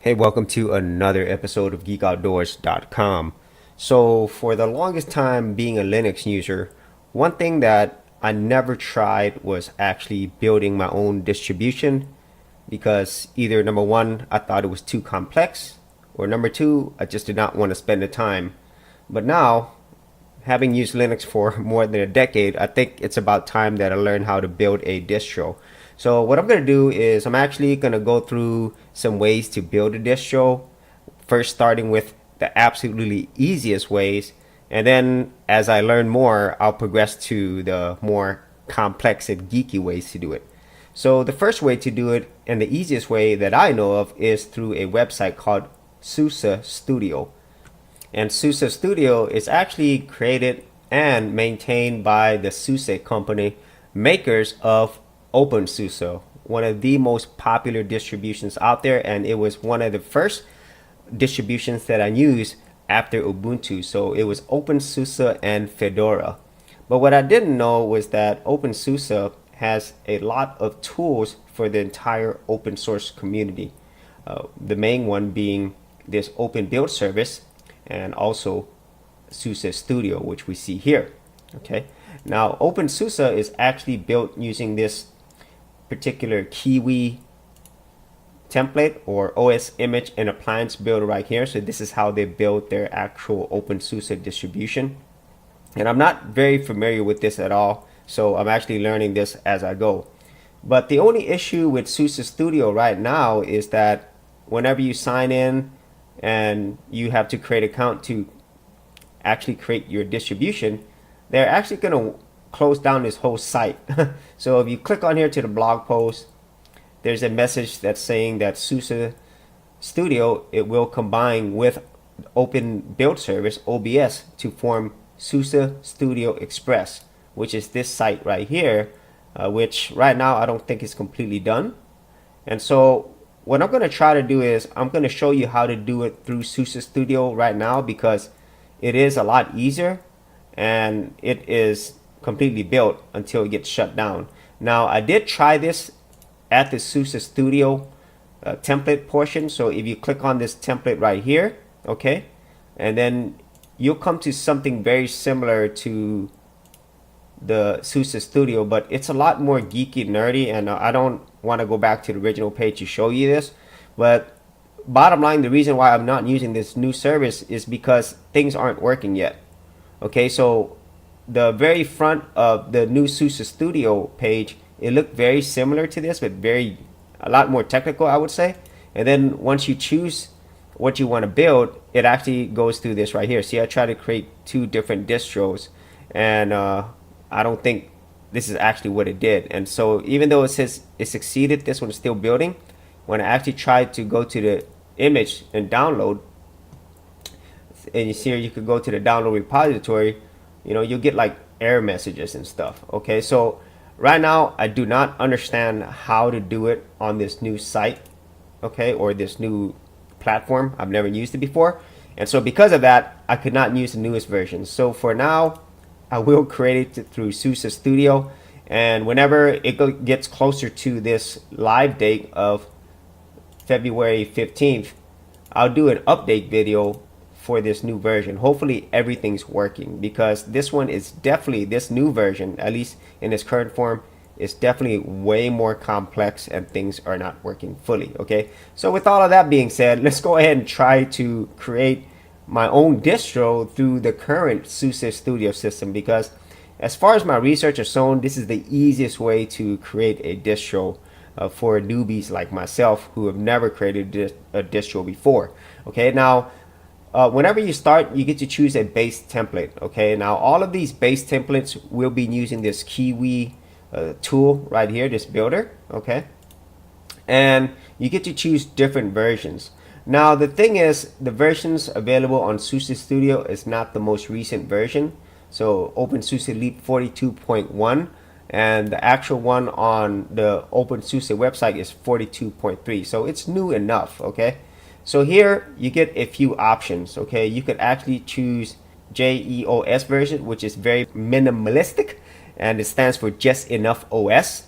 Hey, welcome to another episode of geekoutdoors.com. So, for the longest time being a Linux user, one thing that I never tried was actually building my own distribution because either number one, I thought it was too complex, or number two, I just did not want to spend the time. But now, having used Linux for more than a decade, I think it's about time that I learn how to build a distro. So what I'm going to do is I'm actually going to go through some ways to build a distro, first starting with the absolutely easiest ways, and then as I learn more, I'll progress to the more complex and geeky ways to do it. So the first way to do it, and the easiest way that I know of, is through a website called SUSE Studio. And SUSE Studio is actually created and maintained by the SUSE company, makers of OpenSUSE, one of the most popular distributions out there, and it was one of the first distributions that I used after Ubuntu. So it was OpenSUSE and Fedora. But what I didn't know was that OpenSUSE has a lot of tools for the entire open source community. The main one being this open build service, and also SUSE Studio, which we see here. Okay, now OpenSUSE is actually built using this particular Kiwi template or OS image and appliance builder right here. So this is how they build their actual OpenSUSE distribution. And I'm not very familiar with this at all, so I'm actually learning this as I go. But the only issue with SUSE Studio right now is that whenever you sign in and you have to create an account to actually create your distribution, they're actually going to close down this whole site. So if you click on here to the blog post, there's a message that's saying that SUSE Studio, it will combine with Open Build Service, OBS, to form SUSE Studio Express, which is this site right here, which right now I don't think is completely done. And so what I'm going to try to do is I'm going to show you how to do it through SUSE Studio right now, because it is a lot easier and it is completely built until it gets shut down. Now I did try this at the SUSE Studio template portion. So if you click on this template right here, okay, and then you'll come to something very similar to the SUSE Studio, but it's a lot more geeky, nerdy, and I don't want to go back to the original page to show you this. But bottom line, the reason why I'm not using this new service is because things aren't working yet. Okay, so the very front of the new SUSE Studio page, it looked very similar to this, but a lot more technical, I would say. And then once you choose what you want to build, it actually goes through this right here. See, I try to create two different distros, and I don't think this is actually what it did. And so even though it says it succeeded, this one is still building. When I actually tried to go to the image and download, and you see here you could go to the download repository, you'll get like error messages and stuff. Okay, so right now I do not understand how to do it on this new site, okay, or this new platform. I've never used it before, and so because of that, I could not use the newest version. So for now, I will create it through SUSE Studio, and whenever it gets closer to this live date of February 15th, I'll do an update video for this new version. Hopefully everything's working, because this one is definitely, this new version, at least in its current form, is definitely way more complex and things are not working fully. Okay, so with all of that being said, let's go ahead and try to create my own distro through the current SUSE Studio system, because as far as my research has shown, this is the easiest way to create a distro for newbies like myself who have never created a distro before. Okay, now whenever you start, you get to choose a base template. Okay, now all of these base templates will be using this Kiwi tool right here, this builder. Okay, and you get to choose different versions. Now the thing is, the versions available on SUSE Studio is not the most recent version. So OpenSUSE Leap 42.1, and the actual one on the OpenSUSE website is 42.3. So it's new enough. Okay, so here you get a few options. Okay, you could actually choose JEOS version, which is very minimalistic, and it stands for just enough OS.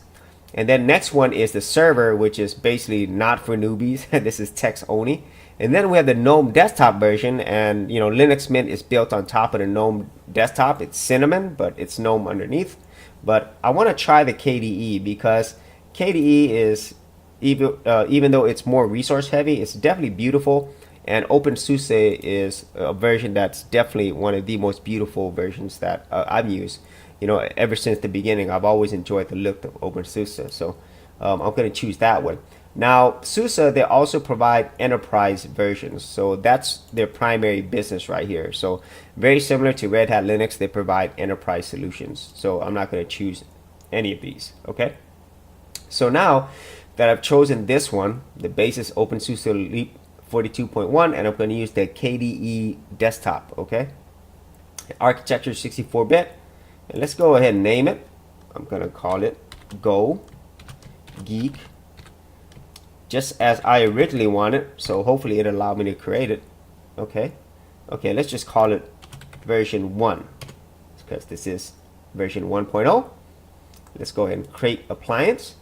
And then next one is the server, which is basically not for newbies. This is text only. And then we have the GNOME desktop version, and Linux Mint is built on top of the GNOME desktop. It's Cinnamon, but it's GNOME underneath. But I want to try the KDE because KDE is, even though it's more resource heavy, it's definitely beautiful. And OpenSUSE is a version that's definitely one of the most beautiful versions that I've used. Ever since the beginning, I've always enjoyed the look of OpenSUSE. So I'm going to choose that one. Now, SUSE, they also provide enterprise versions. So that's their primary business right here. So very similar to Red Hat Linux, they provide enterprise solutions. So I'm not going to choose any of these. Okay. So now that I've chosen this one, the basis OpenSUSE Leap 42.1, and I'm going to use the KDE desktop. Okay. Architecture 64-bit. And let's go ahead and name it. I'm going to call it Go Geek, just as I originally wanted. So hopefully it'll allow me to create it. Okay. Let's just call it version 1 because this is version 1.0. Let's go ahead and create appliance.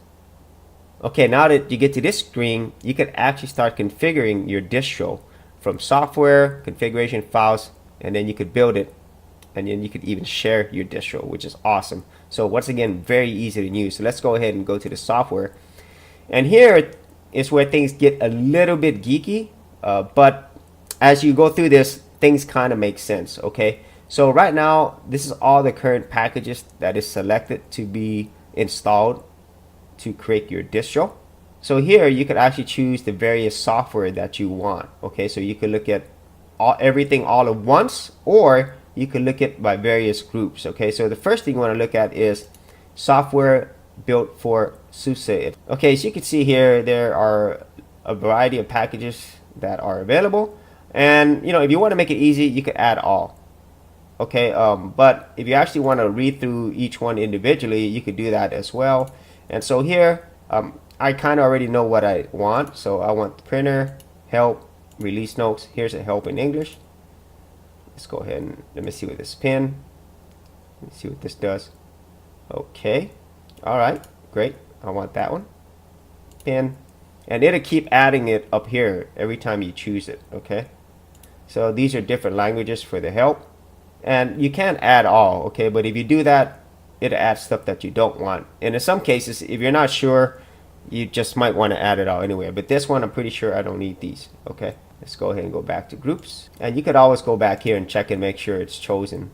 Okay, now that you get to this screen, you can actually start configuring your distro from software, configuration files, and then you could build it. And then you could even share your distro, which is awesome. So once again, very easy to use. So let's go ahead and go to the software. And here is where things get a little bit geeky. But as you go through this, things kind of make sense. Okay. So right now, this is all the current packages that is selected to be installed to create your distro. So here you could actually choose the various software that you want. Okay. So you could look at everything all at once, or you can look at by various groups. Okay, so the first thing you want to look at is software built for SUSE. Okay, so you can see here there are a variety of packages that are available, and if you want to make it easy, you could add all. Okay, but if you actually want to read through each one individually, you could do that as well. And so here I kind of already know what I want. So I want the printer, help, release notes. Here's a help in English. Let's go ahead and let me see what this pin. Let's see what this does. Okay. All right. Great. I want that one. Pin. And it'll keep adding it up here every time you choose it. Okay. So these are different languages for the help. And you can't add all. Okay. But if you do that, it'll add stuff that you don't want. And in some cases, if you're not sure, you just might want to add it all anyway. But this one, I'm pretty sure I don't need these. Okay. Let's go ahead and go back to groups. And you could always go back here and check and make sure it's chosen.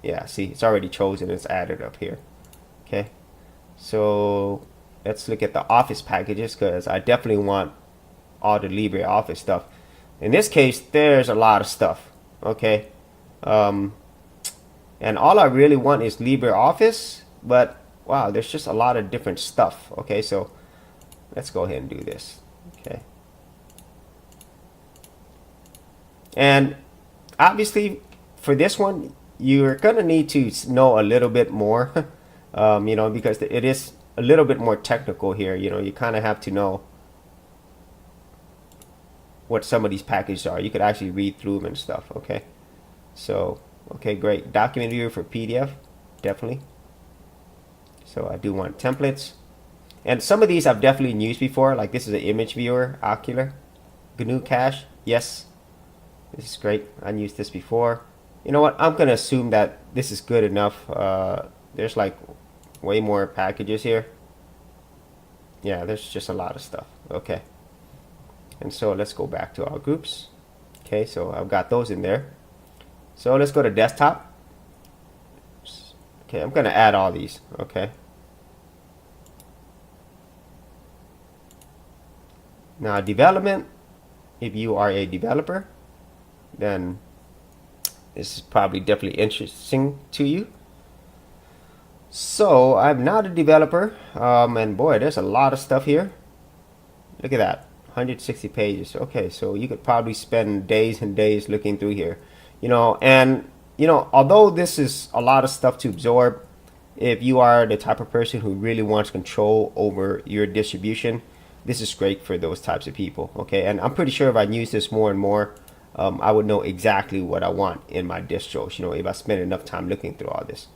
Yeah, see, it's already chosen. It's added up here. Okay. So let's look at the Office packages because I definitely want all the LibreOffice stuff. In this case, there's a lot of stuff. Okay. And all I really want is LibreOffice. But wow, there's just a lot of different stuff. Okay, so let's go ahead and do this. Okay. And obviously for this one, you're going to need to know a little bit more, because it is a little bit more technical here. You kind of have to know what some of these packages are. You could actually read through them and stuff. Okay. So, okay, great. Document viewer for PDF, definitely. So I do want templates. And some of these I've definitely used before. Like this is an image viewer, Ocular. GNU Cache, yes. This is great. I've used this before. You know what? I'm going to assume that this is good enough. There's like way more packages here. Yeah, there's just a lot of stuff. Okay. And so let's go back to our groups. Okay, so I've got those in there. So let's go to desktop. Okay, I'm going to add all these. Okay. Now development, if you are a developer, then this is probably definitely interesting to you. So I'm not a developer, and boy, there's a lot of stuff here. Look at that, 160 pages. Okay, so you could probably spend days and days looking through here, although this is a lot of stuff to absorb, if you are the type of person who really wants control over your distribution, this is great for those types of people. Okay, and I'm pretty sure if I use this more and more, I would know exactly what I want in my distros, if I spend enough time looking through all this.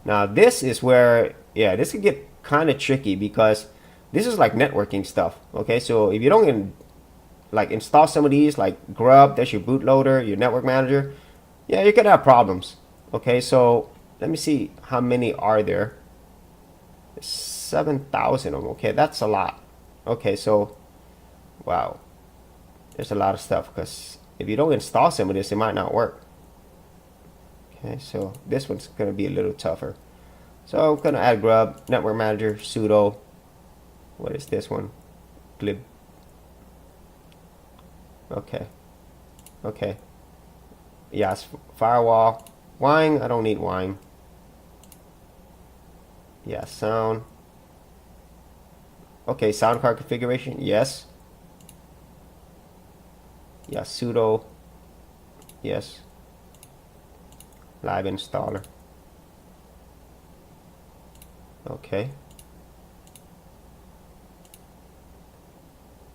Now this is where, yeah, this could get kind of tricky because this is like networking stuff. Okay, so if you don't like install some of these, like Grub, that's your bootloader, your network manager, yeah, you could have problems. Okay, so let me see how many are there. 7,000 of them. Okay, that's a lot. Okay, so wow, there's a lot of stuff because if you don't install some of this, it might not work. Okay, so this one's going to be a little tougher. So I'm going to add Grub, network manager, sudo. What is this one? Glib. Okay. Okay. Yes, firewall. Wine, I don't need wine. Yeah, sound. Okay, sound card configuration, yes. Yeah, sudo. Yes. Live installer. Okay.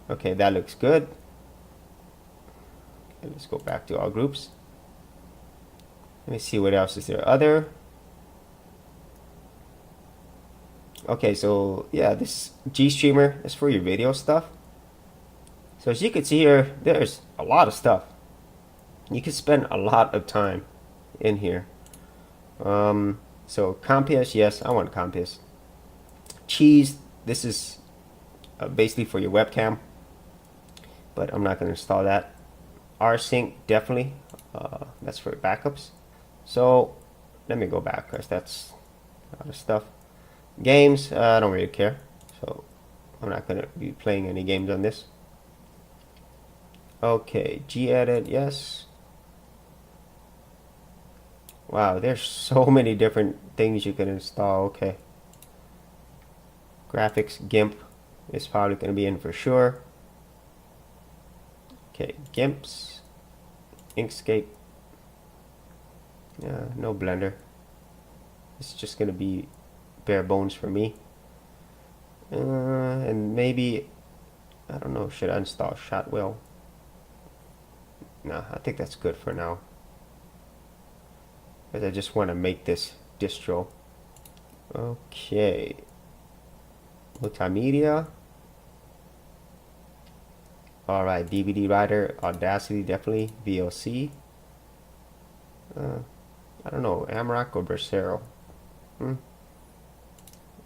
Okay, that looks good. Okay, let's go back to our groups. Let me see what else is there. Other. Okay, so yeah, this GStreamer is for your video stuff. So as you can see here, there's a lot of stuff. You can spend a lot of time in here. So Compass, yes, I want Compass. Cheese, this is basically for your webcam, but I'm not going to install that. rsync, definitely, that's for backups. So let me go back because that's a lot of stuff. Games, I don't really care, so I'm not going to be playing any games on this. Okay, gedit, yes. Wow, there's so many different things you can install. Okay. Graphics, GIMP is probably going to be in for sure. Okay, GIMPs, Inkscape. Yeah, no Blender. It's just going to be bare bones for me. And maybe, I don't know, should I install Shotwell? No, I think that's good for now, because I just want to make this distro. Okay. Multimedia. Alright, DVD writer, Audacity, definitely. VLC. I don't know, Amarok or Bracero.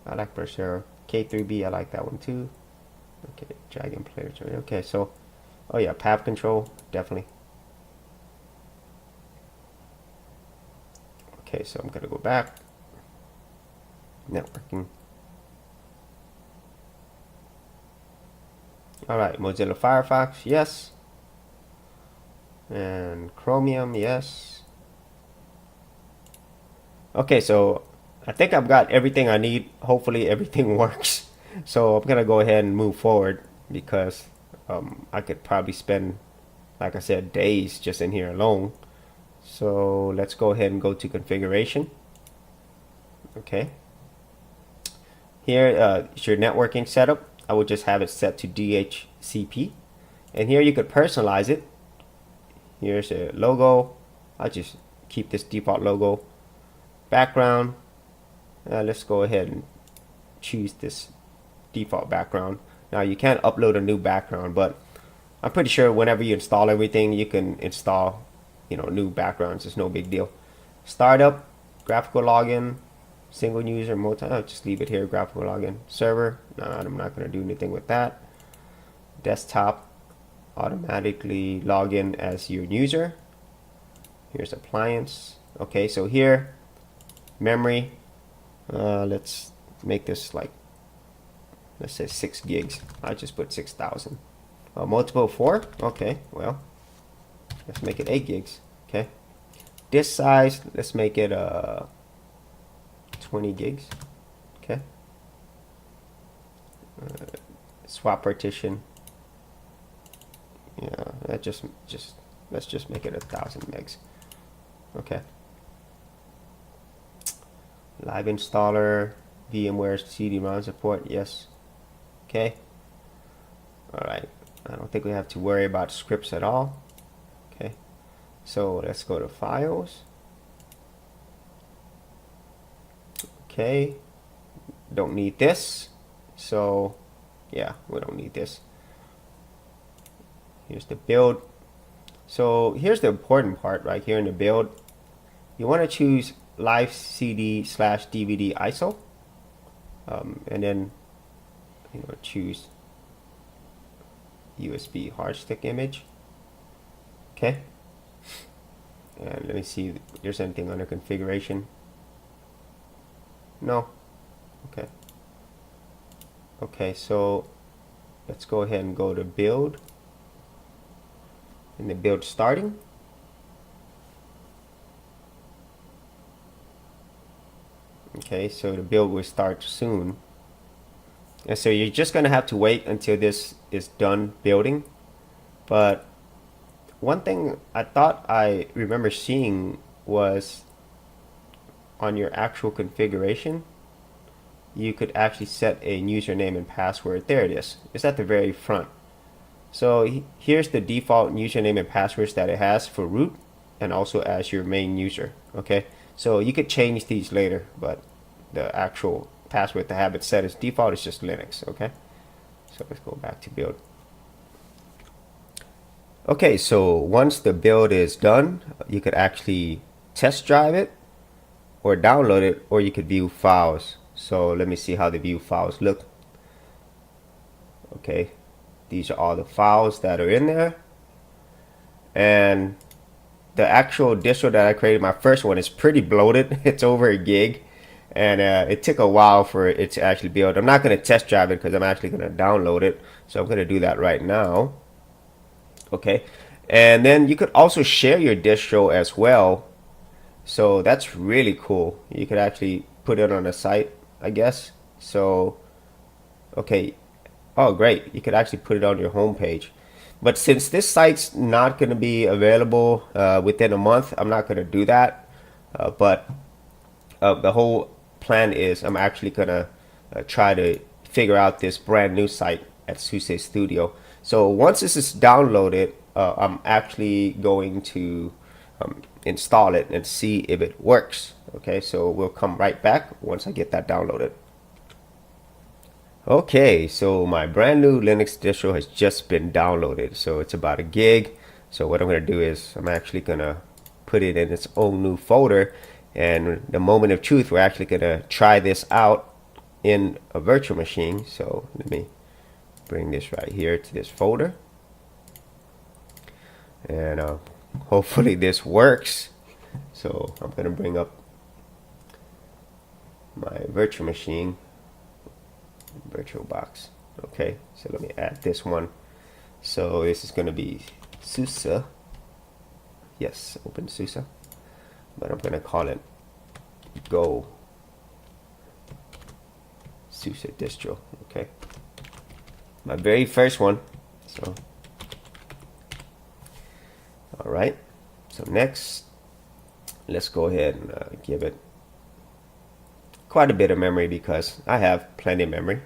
I like Bracero. K3B, I like that one too. Okay, Dragon Player. Okay, so, oh yeah, path control, definitely. Okay, so I'm gonna go back. Networking. Alright, Mozilla Firefox, yes. And Chromium, yes. Okay, so I think I've got everything I need. Hopefully everything works. So I'm gonna go ahead and move forward because I could probably spend, like I said, days just in here alone. So let's go ahead and go to configuration. Okay. Here is your networking setup. I would just have it set to DHCP. And here you could personalize it. Here's a logo. I'll just keep this default logo. Background. Let's go ahead and choose this default background. Now you can't upload a new background, but I'm pretty sure whenever you install everything, you can install, new backgrounds. It's no big deal. Startup, graphical login, single user, multi. I'll just leave it here. Graphical login. Server. No, I'm not going to do anything with that. Desktop, automatically log in as your user. Here's appliance. Okay, so here, memory. Let's make this like, let's say 6 gigs. I just put 6,000. Multiple 4. Okay, well, let's make it 8 gigs. Okay. Disk size, let's make it 20 gigs. Okay. Swap partition. Yeah, that just let's just make it 1,000 megs. Okay. Live installer, VMware CD-ROM support, yes. Okay. Alright, I don't think we have to worry about scripts at all. Okay, so let's go to files. Okay, don't need this. So yeah, we don't need this. Here's the build. So here's the important part right here in the build. You want to choose live CD/DVD ISO, and then choose USB hard stick image. Okay, and let me see if there's anything under configuration. No. Okay, so let's go ahead and go to build, and the build starting. Okay, so the build will start soon. And so you're just gonna have to wait until this is done building. But one thing I thought I remember seeing was on your actual configuration, you could actually set a username and password. There it is. It's at the very front. So here's the default username and passwords that it has for root and also as your main user. Okay, so you could change these later, but the actual password to have it set as default is just Linux. Okay, so let's go back to build. Okay, so once the build is done, you could actually test drive it or download it, or you could view files. So let me see how the view files look. Okay, these are all the files that are in there, and the actual distro that I created, my first one, is pretty bloated. It's over a gig, and it took a while for it to actually build. I'm not going to test drive it because I'm actually going to download it, so I'm going to do that right now. Okay, and then you could also share your distro as well, so that's really cool. You could actually put it on a site, I guess. So okay, oh great, you could actually put it on your home page. But since this site's not going to be available within a month, I'm not going to do that. But the whole plan is I'm actually going to try to figure out this brand new site at SUSE Studio. So once this is downloaded, I'm actually going to install it and see if it works. Okay, so we'll come right back once I get that downloaded. Okay, so my brand new Linux distro has just been downloaded. So it's about a gig. So what I'm going to do is I'm actually going to put it in its own new folder. And the moment of truth, we're actually going to try this out in a virtual machine. So let me bring this right here to this folder. And hopefully this works. So I'm going to bring up my virtual machine. VirtualBox. Okay, so let me add this one. So this is going to be SUSE. Yes, open SUSE. But I'm going to call it Go SUSE Distro. Okay, my very first one. So all right, so next let's go ahead and give it quite a bit of memory because I have plenty of memory.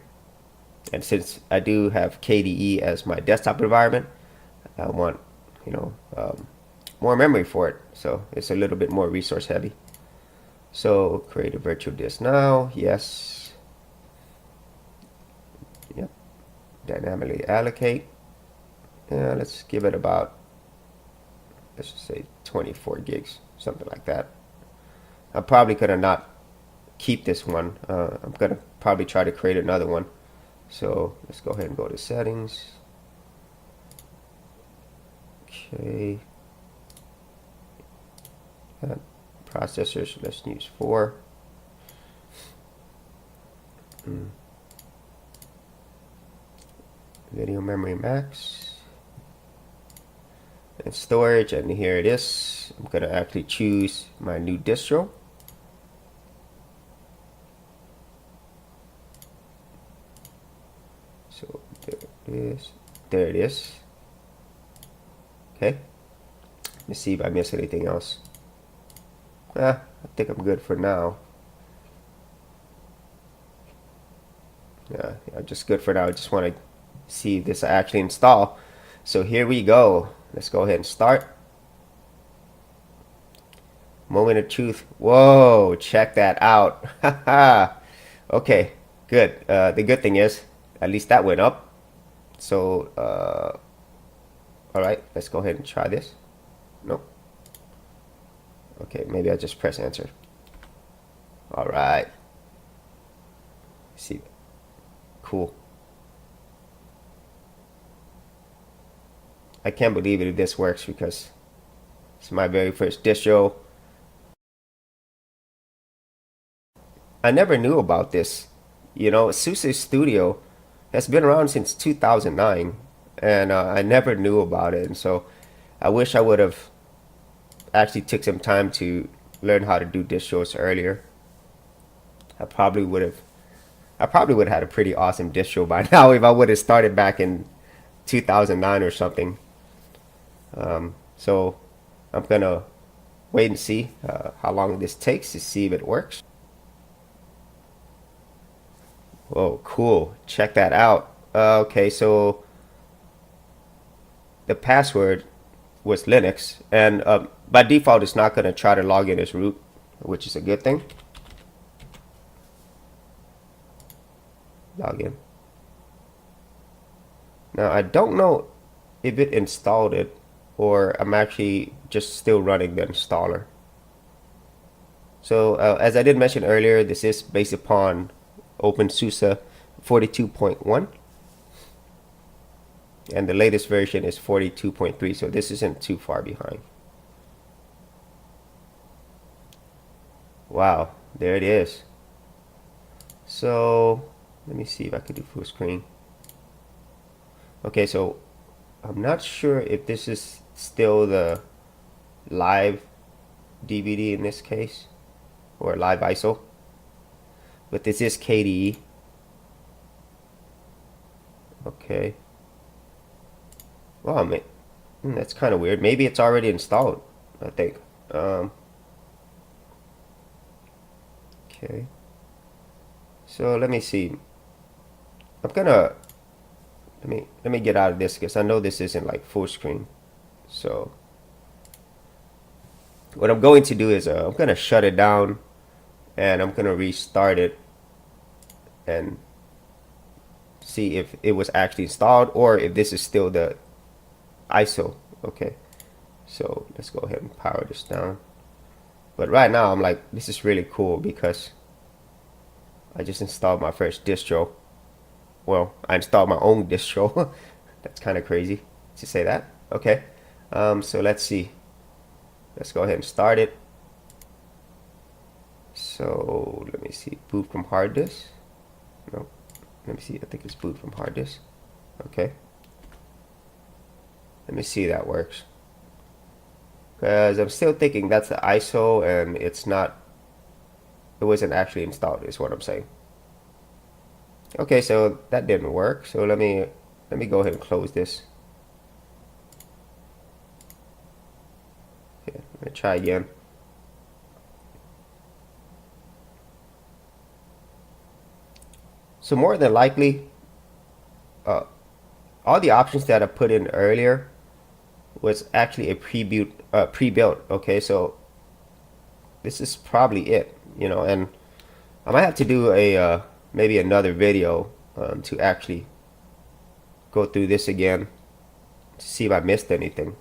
And since I do have KDE as my desktop environment, I want more memory for it, so it's a little bit more resource heavy. So create a virtual disk now. Yes. Yep. Dynamically allocate. Yeah, let's give it about, let's just say 24 gigs, something like that. I'm probably gonna not keep this one. I'm gonna probably try to create another one. So let's go ahead and go to settings. Okay. Processors, let's use 4. Video memory max. And storage, and here it is. I'm gonna actually choose my new distro. So there it is. There it is. Okay. Let's see if I miss anything else. I think I'm good for now. Yeah, just good for now. I just want to see if this actually install. So here we go. Let's go ahead and start. Moment of truth. Whoa, check that out. Okay, Good. The good thing is, at least that went up. So, all right, let's go ahead and try this. Nope. Okay, maybe I just press enter. All right. See, cool. I can't believe it if this works because it's my very first distro. I never knew about this. You know, SUSE Studio has been around since 2009, and I never knew about it. And so I wish I would have actually took some time to learn how to do distros earlier. I probably would have had a pretty awesome distro by now if I would have started back in 2009 or something. So I'm gonna wait and see how long this takes to see if it works. Whoa, cool. Check that out. Okay, so the password was Linux, and by default, it's not going to try to log in as root, which is a good thing. Log in. Now, I don't know if it installed it, or I'm actually just still running the installer. So, as I did mention earlier, this is based upon OpenSUSE 42.1. And the latest version is 42.3, so this isn't too far behind. Wow, there it is. So let me see if I could do full screen. Okay, so I'm not sure if this is still the live DVD in this case, or live ISO, but this is KDE. Okay. Wow, man, that's kind of weird. Maybe it's already installed, I think. Okay. So let me see. I'm gonna let me get out of this because I know this isn't like full screen. So what I'm going to do is I'm gonna shut it down and I'm gonna restart it and see if it was actually installed or if this is still the ISO. Okay, so let's go ahead and power this down. But right now I'm like, this is really cool because I just installed my first distro. Well, I installed my own distro. That's kind of crazy to say that. Okay, so let's see. Let's go ahead and start it. So let me see, boot from hard disk. No, let me see, I think it's boot from hard disk. Okay, let me see if that works, because I'm still thinking that's the ISO and it's not, it wasn't actually installed is what I'm saying. Okay, so that didn't work, so let me go ahead and close this. Okay, let me try again. So more than likely, all the options that I put in earlier was actually a pre-built. Okay, so this is probably it, you know, and I might have to do a maybe another video to actually go through this again to see if I missed anything.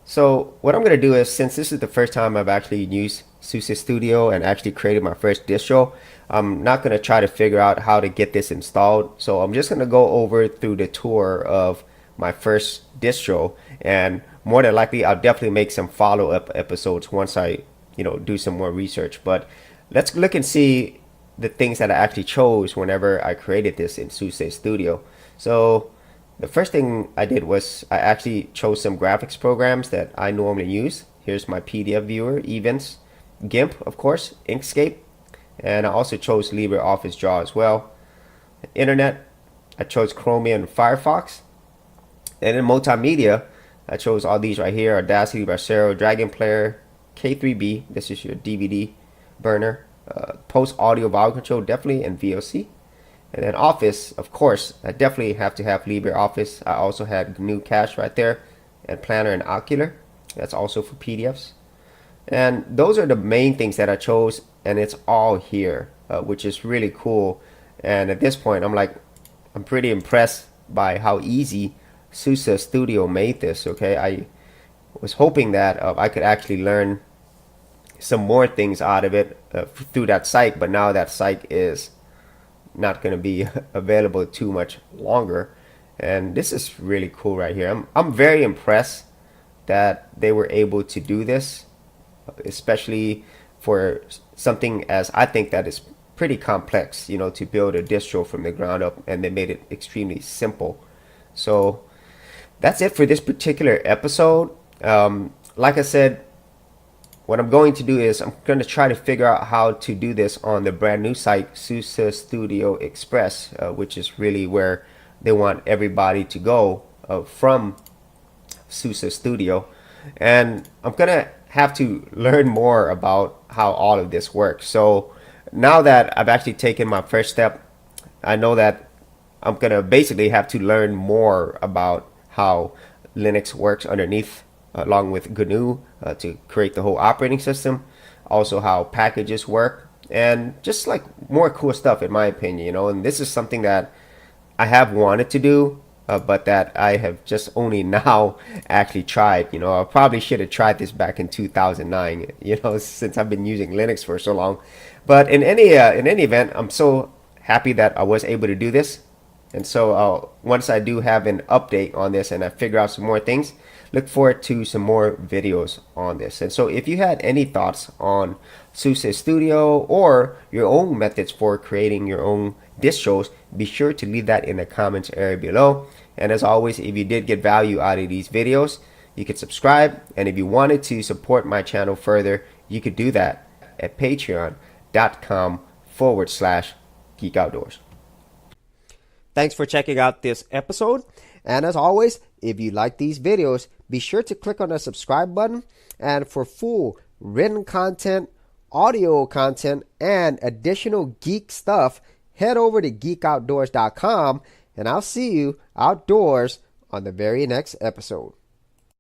So what I'm gonna do is, since this is the first time I've actually used SUSE Studio and actually created my first distro, I'm not gonna try to figure out how to get this installed. So I'm just gonna go over through the tour of my first distro, and more than likely I'll definitely make some follow-up episodes once I, you know, do some more research. But let's look and see the things that I actually chose whenever I created this in SUSE Studio. So the first thing I did was I actually chose some graphics programs that I normally use. Here's my PDF viewer, Events, GIMP, of course, Inkscape, and I also chose LibreOffice Draw as well. Internet, I chose Chromium and Firefox. And in multimedia, I chose all these right here: Audacity, Brasero, Dragon Player, K3B, this is your DVD burner, Post Audio Volume Control, definitely, and VLC. And then Office, of course, I definitely have to have LibreOffice. I also had GNU Cache right there, and Planner and Ocular. That's also for PDFs. And those are the main things that I chose, and it's all here. which is really cool. And at this point, I'm pretty impressed by how easy SUSE Studio made this. Okay, I was hoping that I could actually learn some more things out of it through that site, but now that site is not going to be available too much longer. And this is really cool right here. I'm very impressed that they were able to do this, especially for something as I think that is pretty complex, you know, to build a distro from the ground up, and they made it extremely simple. So that's it for this particular episode. Like I said, what I'm going to do is I'm going to try to figure out how to do this on the brand new site, SUSE Studio Express, which is really where they want everybody to go from SUSE Studio. And I'm going to have to learn more about how all of this works. So now that I've actually taken my first step, I know that I'm going to basically have to learn more about how Linux works underneath, along with GNU to create the whole operating system, also how packages work, and just like more cool stuff in my opinion, you know. And this is something that I have wanted to do, but that I have just only now actually tried. You know, I probably should have tried this back in 2009, you know, since I've been using Linux for so long. But in any event, I'm so happy that I was able to do this. And so once I do have an update on this and I figure out some more things, look forward to some more videos on this. And so if you had any thoughts on SUSE Studio or your own methods for creating your own distros, be sure to leave that in the comments area below. And as always, if you did get value out of these videos, you could subscribe. And if you wanted to support my channel further, you could do that at patreon.com/Geek Outdoors. Thanks for checking out this episode. And as always, if you like these videos, be sure to click on the subscribe button. And for full written content, audio content, and additional geek stuff, head over to geekoutdoors.com. And I'll see you outdoors on the very next episode.